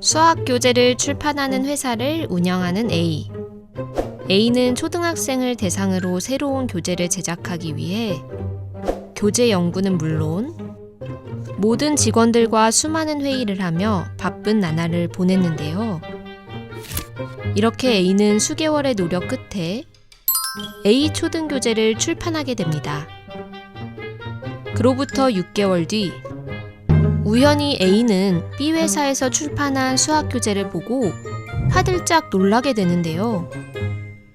수학 교재를 출판하는 회사를 운영하는 A. A는 초등학생을 대상으로 새로운 교재를 제작하기 위해 교재 연구는 물론 모든 직원들과 수많은 회의를 하며 바쁜 나날을 보냈는데요. 이렇게 A는 수개월의 노력 끝에 A 초등교재를 출판하게 됩니다. 그로부터 6개월 뒤 우연히 A는 B 회사에서 출판한 수학 교재를 보고 화들짝 놀라게 되는데요.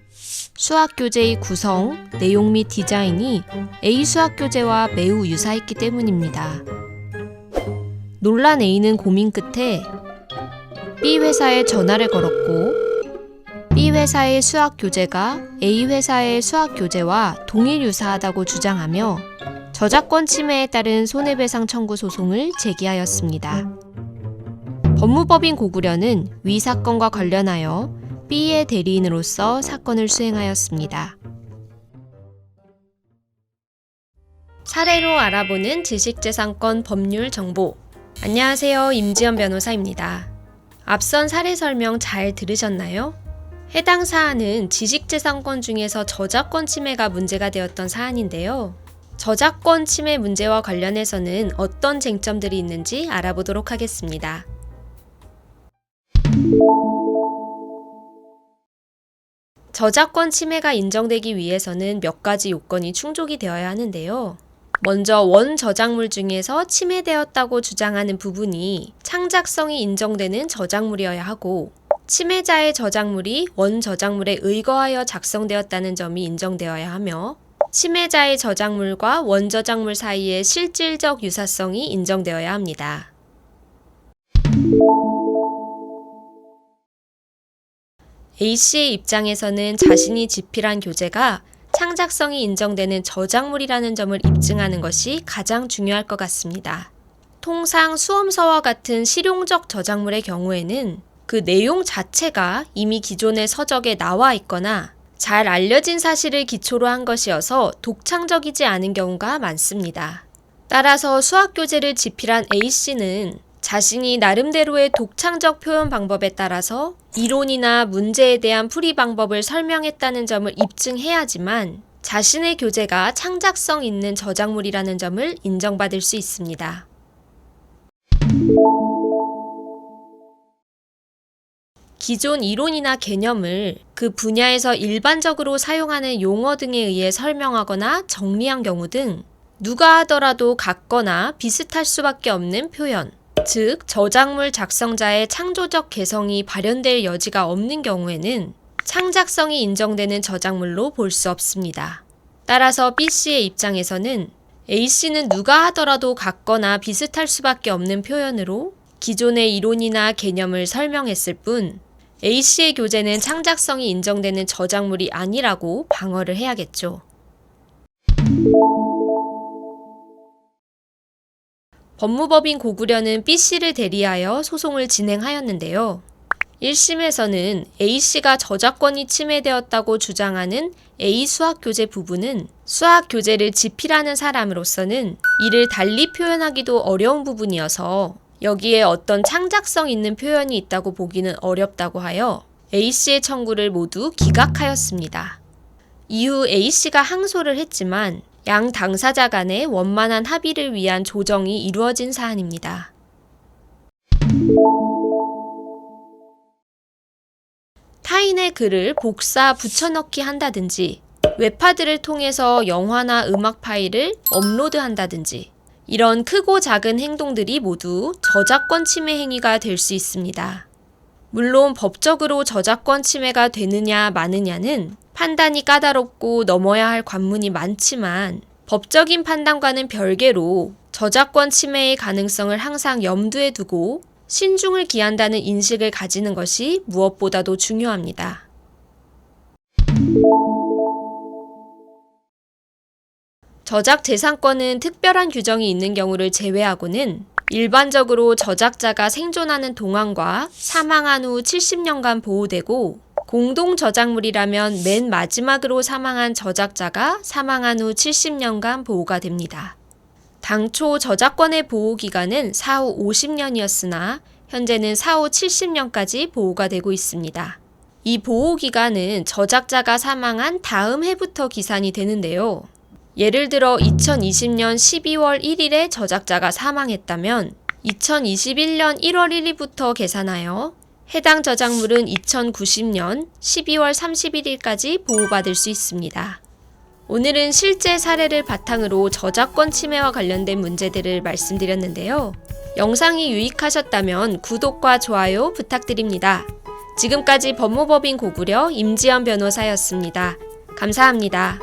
수학 교재의 구성, 내용 및 디자인이 A 수학 교재와 매우 유사했기 때문입니다. 놀란 A는 고민 끝에 B 회사에 전화를 걸었고 B 회사의 수학 교재가 A 회사의 수학 교재와 동일 유사하다고 주장하며 저작권 침해에 따른 손해배상 청구 소송을 제기하였습니다. 법무법인 고구려는 위 사건과 관련하여 B의 대리인으로서 사건을 수행하였습니다. 사례로 알아보는 지식재산권 법률 정보. 안녕하세요. 임지연 변호사입니다. 앞선 사례 설명 잘 들으셨나요? 해당 사안은 지식재산권 중에서 저작권 침해가 문제가 되었던 사안인데요. 저작권 침해 문제와 관련해서는 어떤 쟁점들이 있는지 알아보도록 하겠습니다. 저작권 침해가 인정되기 위해서는 몇 가지 요건이 충족이 되어야 하는데요. 먼저 원 저작물 중에서 침해되었다고 주장하는 부분이 창작성이 인정되는 저작물이어야 하고 침해자의 저작물이 원 저작물에 의거하여 작성되었다는 점이 인정되어야 하며 침해자의 저작물과 원 저작물 사이의 실질적 유사성이 인정되어야 합니다. A씨의 입장에서는 자신이 집필한 교재가 창작성이 인정되는 저작물이라는 점을 입증하는 것이 가장 중요할 것 같습니다. 통상 수험서와 같은 실용적 저작물의 경우에는 그 내용 자체가 이미 기존의 서적에 나와 있거나 잘 알려진 사실을 기초로 한 것이어서 독창적이지 않은 경우가 많습니다. 따라서 수학 교재를 집필한 A씨는 자신이 나름대로의 독창적 표현 방법에 따라서 이론이나 문제에 대한 풀이 방법을 설명했다는 점을 입증해야지만 자신의 교재가 창작성 있는 저작물이라는 점을 인정받을 수 있습니다. 기존 이론이나 개념을 그 분야에서 일반적으로 사용하는 용어 등에 의해 설명하거나 정리한 경우 등 누가 하더라도 같거나 비슷할 수밖에 없는 표현, 즉 저작물 작성자의 창조적 개성이 발현될 여지가 없는 경우에는 창작성이 인정되는 저작물로 볼 수 없습니다. 따라서 B씨의 입장에서는 A씨는 누가 하더라도 같거나 비슷할 수밖에 없는 표현으로 기존의 이론이나 개념을 설명했을 뿐 A씨의 교재는 창작성이 인정되는 저작물이 아니라고 방어를 해야겠죠. 법무법인 고구려는 B씨를 대리하여 소송을 진행하였는데요. 1심에서는 A씨가 저작권이 침해되었다고 주장하는 A 수학교재 부분은 수학교재를 집필하는 사람으로서는 이를 달리 표현하기도 어려운 부분이어서 여기에 어떤 창작성 있는 표현이 있다고 보기는 어렵다고 하여 A씨의 청구를 모두 기각하였습니다. 이후 A씨가 항소를 했지만 양 당사자 간의 원만한 합의를 위한 조정이 이루어진 사안입니다. 타인의 글을 복사, 붙여넣기 한다든지 웹하드를 통해서 영화나 음악 파일을 업로드한다든지 이런 크고 작은 행동들이 모두 저작권 침해 행위가 될 수 있습니다. 물론 법적으로 저작권 침해가 되느냐 마느냐는 판단이 까다롭고 넘어야 할 관문이 많지만 법적인 판단과는 별개로 저작권 침해의 가능성을 항상 염두에 두고 신중을 기한다는 인식을 가지는 것이 무엇보다도 중요합니다. 저작재산권은 특별한 규정이 있는 경우를 제외하고는 일반적으로 저작자가 생존하는 동안과 사망한 후 70년간 보호되고 공동저작물이라면 맨 마지막으로 사망한 저작자가 사망한 후 70년간 보호가 됩니다. 당초 저작권의 보호기간은 사후 50년이었으나 현재는 사후 70년까지 보호가 되고 있습니다. 이 보호기간은 저작자가 사망한 다음 해부터 기산이 되는데요. 예를 들어 2020년 12월 1일에 저작자가 사망했다면 2021년 1월 1일부터 계산하여 해당 저작물은 2090년 12월 31일까지 보호받을 수 있습니다. 오늘은 실제 사례를 바탕으로 저작권 침해와 관련된 문제들을 말씀드렸는데요. 영상이 유익하셨다면 구독과 좋아요 부탁드립니다. 지금까지 법무법인 고구려 임지연 변호사였습니다. 감사합니다.